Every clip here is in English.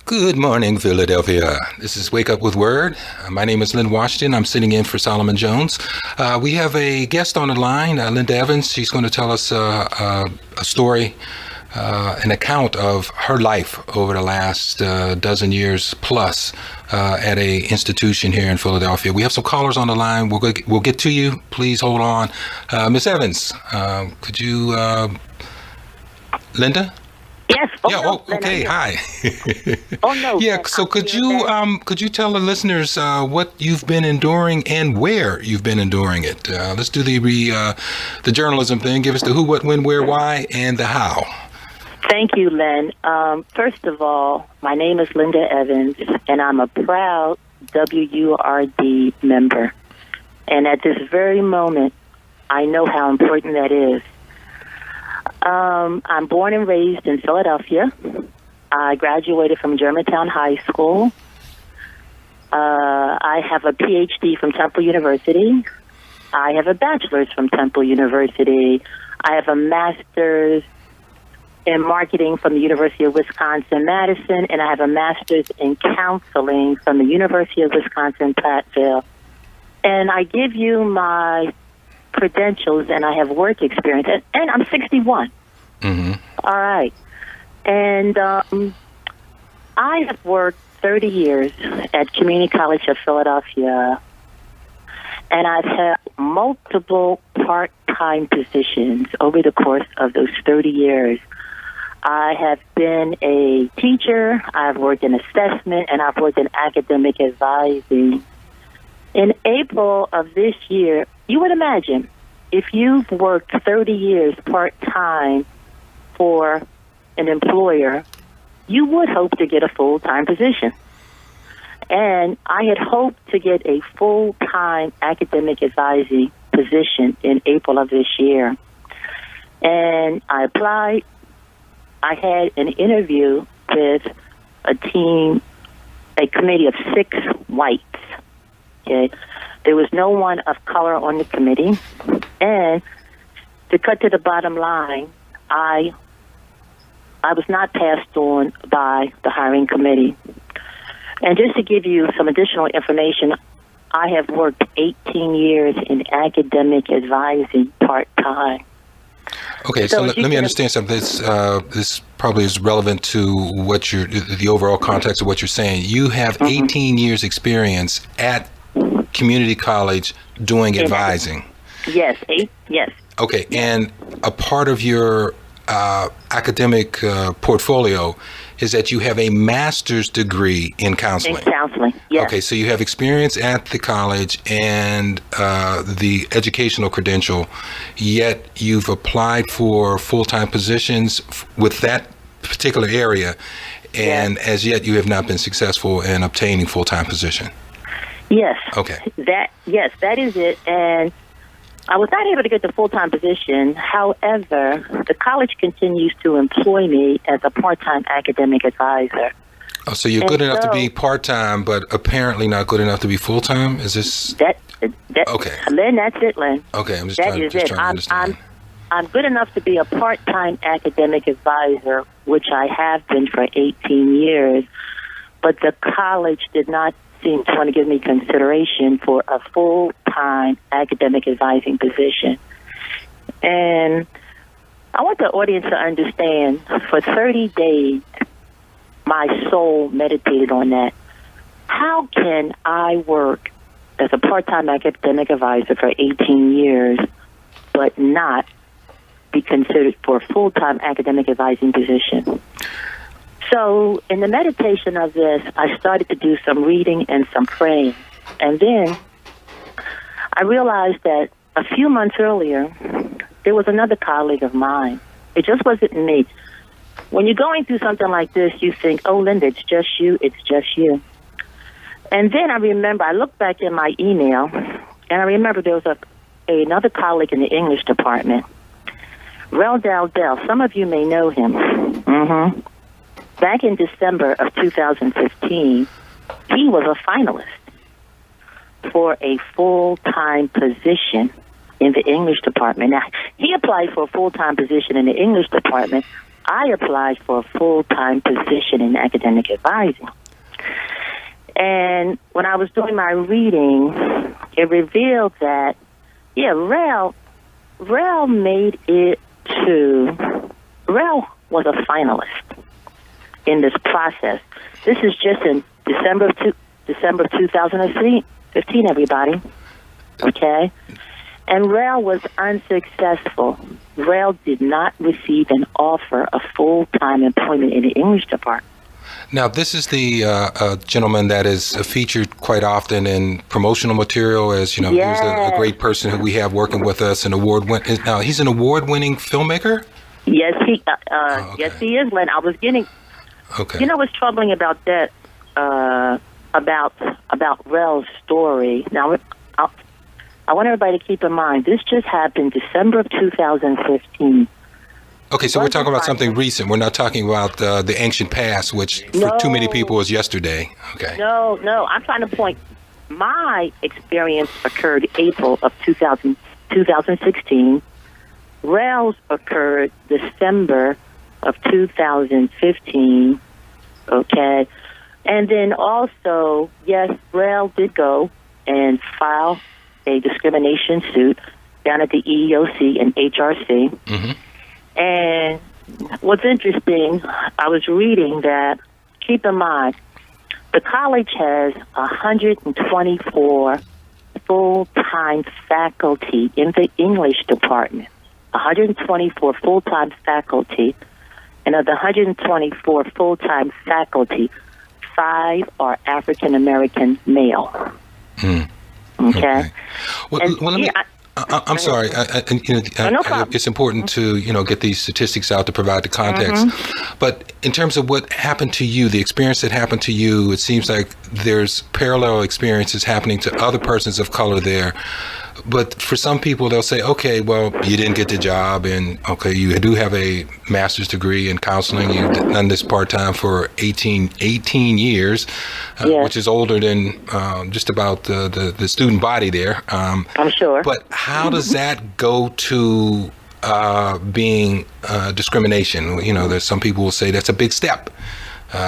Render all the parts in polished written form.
Good morning, Philadelphia. This is Wake Up with Word. My name is Linn Washington. I'm sitting in for Solomon Jones. We have a guest on the line, Linda Evans. She's going to tell us a story, an account of her life over the last dozen years plus at a institution here in Philadelphia. We have some callers on the line. We'll get to you. Please hold on. Miss Evans, could you, Linda? Yes. Okay. Hi. Oh no. Yeah. So could you tell the listeners what you've been enduring and where you've been enduring it? Let's do the journalism thing. Give us the who, what, when, where, why, and the how. Thank you, Len. First of all, my name is Linda Evans, and I'm a proud WURD member. And at this very moment, I know how important that is. I'm born and raised in Philadelphia. I graduated from Germantown High School. I have a PhD from Temple University. I have a bachelor's from Temple University. I have a master's in marketing from the University of Wisconsin-Madison, and I have a master's in counseling from the University of Wisconsin-Platteville. And I give you my credentials, and I have work experience, and I'm 61. Mm-hmm. All right. And I have worked 30 years at Community College of Philadelphia, and I've had multiple part-time positions over the course of those 30 years. I have been a teacher, I've worked in assessment, and I've worked in academic advising. In April of this year, you would imagine, if you've worked 30 years part-time for an employer, you would hope to get a full-time position. And I had hoped to get a full-time academic advising position in April of this year. And I applied. I had an interview with a committee of 6 whites. Okay. There was no one of color on the committee. And to cut to the bottom line, I was not passed on by the hiring committee. And just to give you some additional information, I have worked 18 years in academic advising part-time. Okay, so let me understand something. This probably is relevant to what the overall context of what you're saying. You have 18 years experience at community college doing advising. Yes, yes. Okay, and a part of your academic portfolio is that you have a master's degree in counseling. In counseling, yes. Okay, so you have experience at the college and the educational credential, yet you've applied for full-time positions with that particular area, and as yet you have not been successful in obtaining full-time position. Yes. Okay. That is it. And I was not able to get the full-time position. However, the college continues to employ me as a part-time academic advisor. Oh, so you're good enough to be part-time, but apparently not good enough to be full-time? Is this... That okay. Lynn, that's it, Lynn. Okay, I'm just that trying to understand. I'm good enough to be a part-time academic advisor, which I have been for 18 years, but the college did not seem to want to give me consideration for a full-time academic advising position. And I want the audience to understand, for 30 days, my soul meditated on that. How can I work as a part-time academic advisor for 18 years, but not be considered for a full-time academic advising position? So in the meditation of this, I started to do some reading and some praying. And then I realized that a few months earlier, there was another colleague of mine. It just wasn't me. When you're going through something like this, you think, oh, Linda, it's just you. And then I remember, I looked back in my email, and I remember there was another colleague in the English department, Rel Dowdell. Some of you may know him. Mm-hmm. Back in December of 2015, he was a finalist for a full-time position in the English department. Now, he applied for a full-time position in the English department, I applied for a full-time position in academic advising. And when I was doing my reading, it revealed that, Rel made it to, Rel was a finalist in this process. This is just in December of 2015, everybody. Okay? And Rel was unsuccessful. Rel did not receive an offer of full-time employment in the English department. Now, this is the gentleman that is featured quite often in promotional material as, he's a great person who we have working with us, an award-winning. Now, he's an award-winning filmmaker? Yes, he okay. Yes, he is, Lynn. I was getting... Okay. You know what's troubling about that, about Rel's story? Now, I want everybody to keep in mind, this just happened December of 2015. Okay, so we're talking about something recent. We're not talking about the ancient past, which for too many people is yesterday. Okay. No. I'm trying to point. My experience occurred April of 2016. Rel's occurred December of 2015. Okay. And then also, yes, Rel did go and file a discrimination suit down at the EEOC and HRC. Mm-hmm. And what's interesting, I was reading that, keep in mind, the college has 124 full-time faculty in the English department. 124 full-time faculty. And of the 124 full-time faculty, 5 are African-American male. Mm. Okay? Well, let me... I'm sorry. No problem. It's important to get these statistics out to provide the context. Mm-hmm. But in terms of what happened to you, the experience that happened to you, it seems like there's parallel experiences happening to other persons of color there. But for some people, they'll say, okay, well, you didn't get the job, and okay, you do have a master's degree in counseling. You've done this part-time for 18 years, yes, which is older than just about the student body there. I'm sure. But how does that go to being discrimination? There's some people will say that's a big step.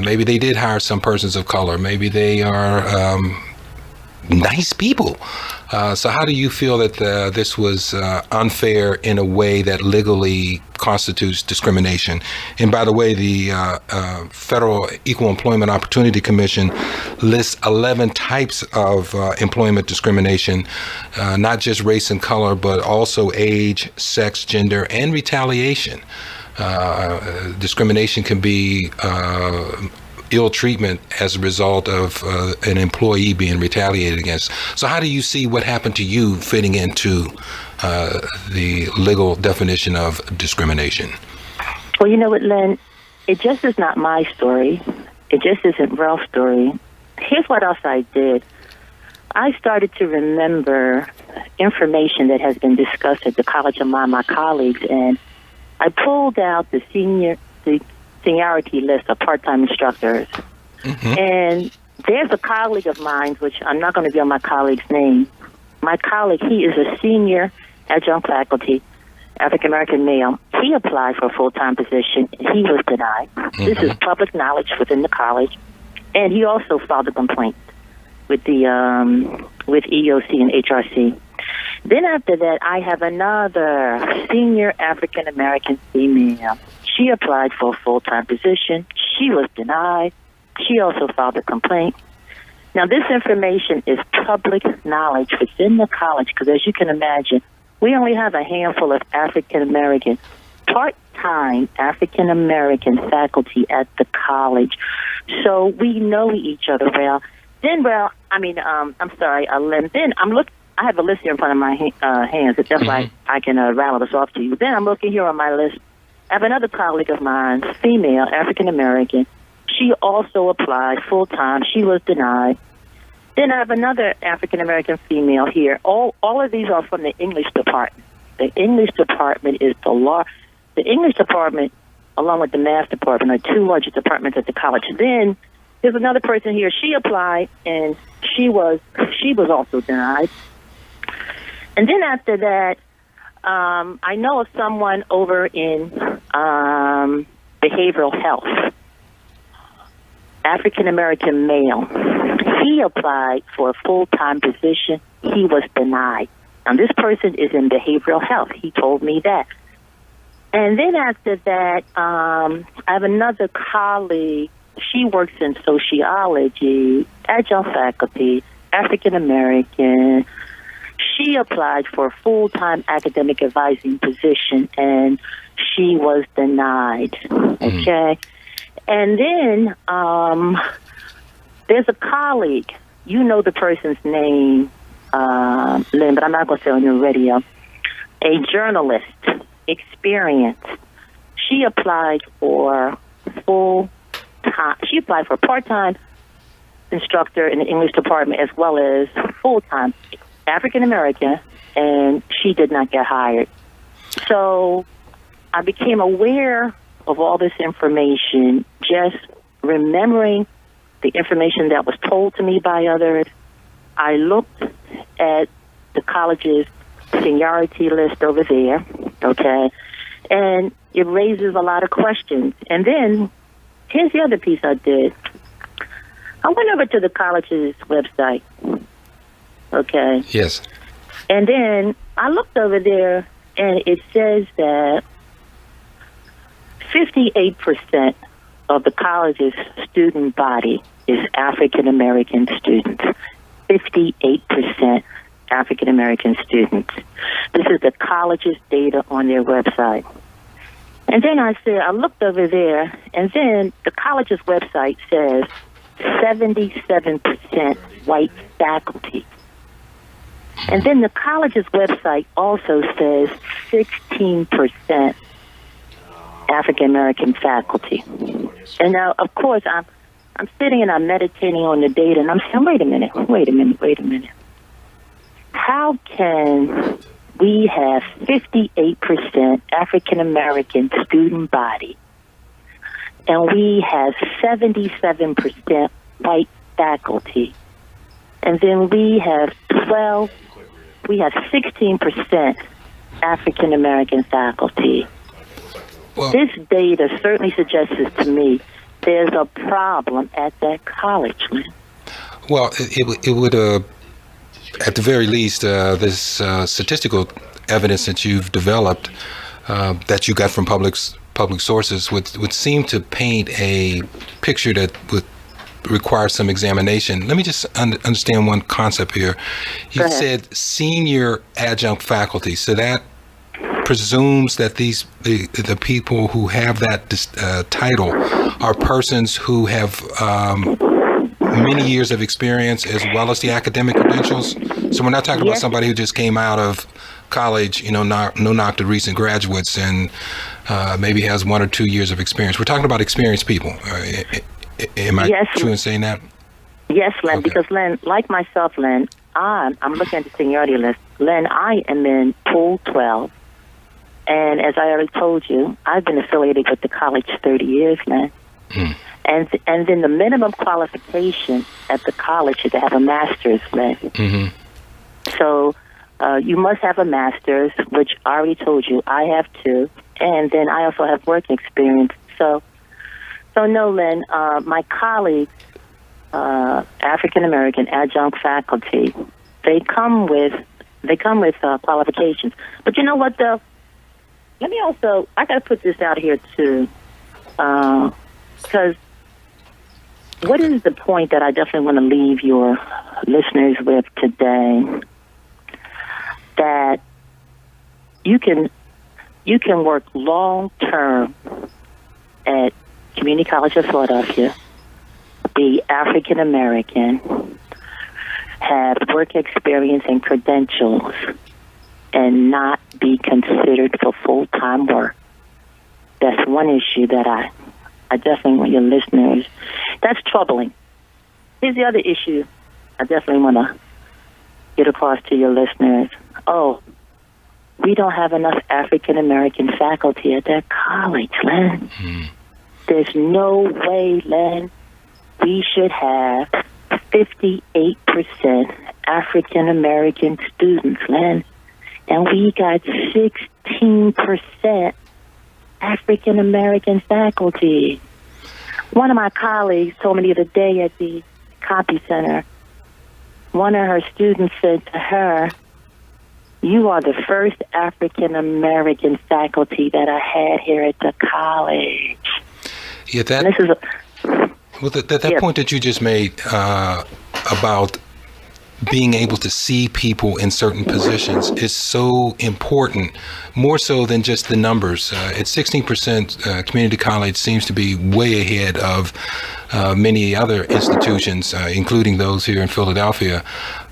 Maybe they did hire some persons of color. Maybe they are nice people. So how do you feel that this was unfair in a way that legally constitutes discrimination? And by the way, the Federal Equal Employment Opportunity Commission lists 11 types of employment discrimination, not just race and color, but also age, sex, gender, and retaliation. Discrimination can be ill treatment as a result of an employee being retaliated against. So how do you see what happened to you fitting into the legal definition of discrimination? Well, you know what, Lynn? It just is not my story. It just isn't Ralph's story. Here's what else I did. I started to remember information that has been discussed at the college among my colleagues, and I pulled out the seniority list of part-time instructors. Mm-hmm. And there's a colleague of mine, which I'm not going to be on my colleague's name. My colleague, he is a senior adjunct faculty, African-American male. He applied for a full-time position, and he was denied. Mm-hmm. This is public knowledge within the college. And he also filed a complaint with the with EEOC and HRC. Then after that, I have another senior African-American female. She applied for a full-time position. She was denied. She also filed a complaint. Now, this information is public knowledge within the college because, as you can imagine, we only have a handful of African-American, part-time African-American faculty at the college. So we know each other well. Then, I'm sorry, Lynn. Then I have a list here in front of my hands. That's mm-hmm. why I can rattle this off to you. Then I'm looking here on my list. I have another colleague of mine, female, African-American. She also applied full-time. She was denied. Then I have another African-American female here. All of these are from the English department. The English department is the English department, along with the math department, are two largest departments at the college. Then there's another person here. She applied, and she was also denied. And then after that, I know of someone over in behavioral health, African American male. He applied for a full-time position. He was denied. Now, this person is in behavioral health. He told me that. And then after that, I have another colleague. She works in sociology, adjunct faculty, African American. She applied for a full-time academic advising position, and she was denied. Okay. And then there's a colleague. You know the person's name, Lynn, but I'm not going to say on the radio. A journalist, experienced. She applied for full-time. She applied for part-time instructor in the English department as well as full-time African American, and she did not get hired. So I became aware of all this information, just remembering the information that was told to me by others. I looked at the college's seniority list over there, okay, and it raises a lot of questions. And then here's the other piece I did. I went over to the college's website, okay? Yes. And then I looked over there, and it says that 58% of the college's student body is African American students. 58% African American students. This is the college's data on their website. And then I looked over there, and then the college's website says 77% white faculty. And then the college's website also says 16% African American faculty. And now, of course, I'm sitting and I'm meditating on the data, and I'm saying, wait a minute. How can we have 58% African American student body, and we have 77% white faculty, and then we have 16% African American faculty? Well, this data certainly suggests to me there's a problem at that college. Well, it would, at the very least, this statistical evidence that you've developed, that you got from public sources, would seem to paint a picture that would require some examination. Let me just understand one concept here. You said senior adjunct faculty, so that presumes that the people who have that title are persons who have many years of experience as well as the academic credentials. So we're not talking about somebody who just came out of college, no knock to recent graduates, and maybe has 1 or 2 years of experience. We're talking about experienced people. Am I true in saying that? Yes, Lynn, because Lynn, like myself, Lynn, I'm looking at the seniority list. Lynn, I am in pool 12. And as I already told you, I've been affiliated with the college 30 years, Lynn. And then the minimum qualification at the college is to have a master's, Lynn. So you must have a master's, which I already told you I have two. And then I also have work experience. So no, Lynn, my colleagues, African American adjunct faculty, they come with qualifications. But you know what, though? Let me also, I got to put this out here, too, because what is the point that I definitely want to leave your listeners with today? That you can work long-term at Community College of Philadelphia, be African American, have work experience and credentials, and not be considered for full-time work. That's one issue that I definitely want your listeners. That's troubling. Here's the other issue I definitely want to get across to your listeners. Oh, we don't have enough African American faculty at that college, Lynn. There's no way, Lynn, we should have 58% African American students, Lynn. And we got 16% African American faculty. One of my colleagues told me the other day at the copy center, one of her students said to her, "You are the first African American faculty that I had here at the college." Yeah, that. And this is that point that you just made about being able to see people in certain positions is so important, more so than just the numbers. At 16%, community college seems to be way ahead of many other institutions, including those here in Philadelphia,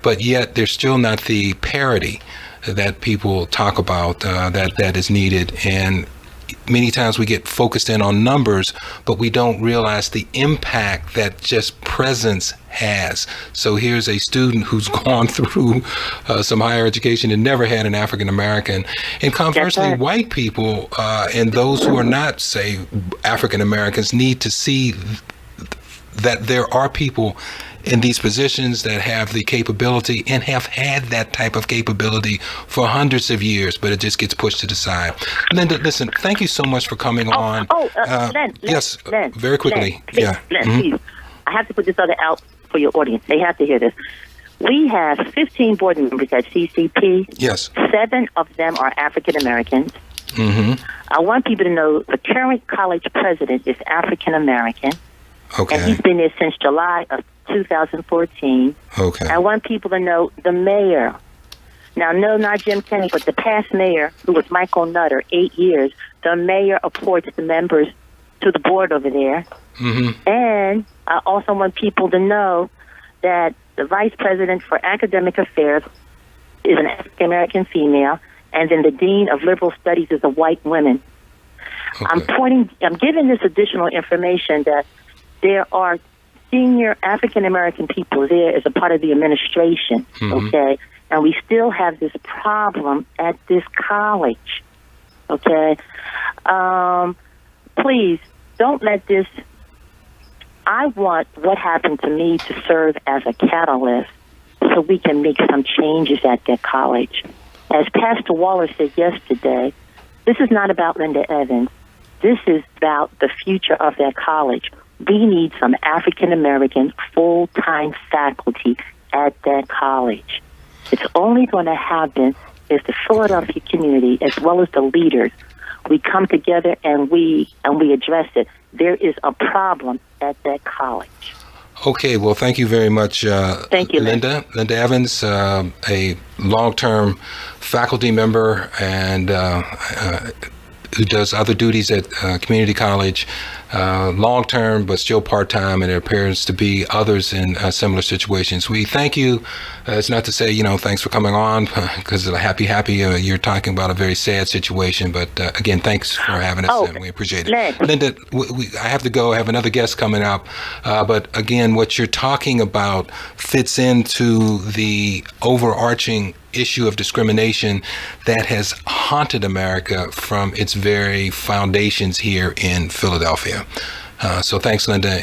but yet there's still not the parity that people talk about that is needed. And many times we get focused in on numbers, but we don't realize the impact that just presence has. So here's a student who's gone through some higher education and never had an African American. And conversely, white people and those who are not, say, African Americans need to see that there are people in these positions that have the capability and have had that type of capability for hundreds of years, but it just gets pushed to the side. Linda, listen, thank you so much for coming on. Len, yes, Len, very quickly. Len, please. I have to put this other out for your audience. They have to hear this. We have 15 board members at CCP. Yes. 7 of them are African Americans. I want people to know the current college president is African American. Okay. And he's been there since July of 2014. Okay. I want people to know the mayor. Now, no, not Jim Kenney, but the past mayor, who was Michael Nutter, 8 years. The mayor appoints the members to the board over there. And I also want people to know that the vice president for academic affairs is an African American female, and then the dean of liberal studies is a white woman. Okay. I'm giving this additional information that there are senior African American people there as a part of the administration, okay? And we still have this problem at this college, okay? Please, don't let this... I want what happened to me to serve as a catalyst so we can make some changes at that college. As Pastor Waller said yesterday, this is not about Linda Evans. This is about the future of that college. We need some African American full-time faculty at that college. It's only going to happen if the Philadelphia community, as well as the leaders, we come together and we address it. There is a problem at that college. Okay, well, thank you very much, thank you, Linda. Linda Evans, a long-term faculty member and who does other duties at community college, long-term but still part-time, and there appears to be others in similar situations. We thank you. It's not to say, thanks for coming on, because happy, you're talking about a very sad situation, but again, thanks for having us, and we appreciate it. Linda, I have to go. I have another guest coming up, but again, what you're talking about fits into the overarching issue of discrimination that has haunted America from its very foundations here in Philadelphia. So thanks, Linda,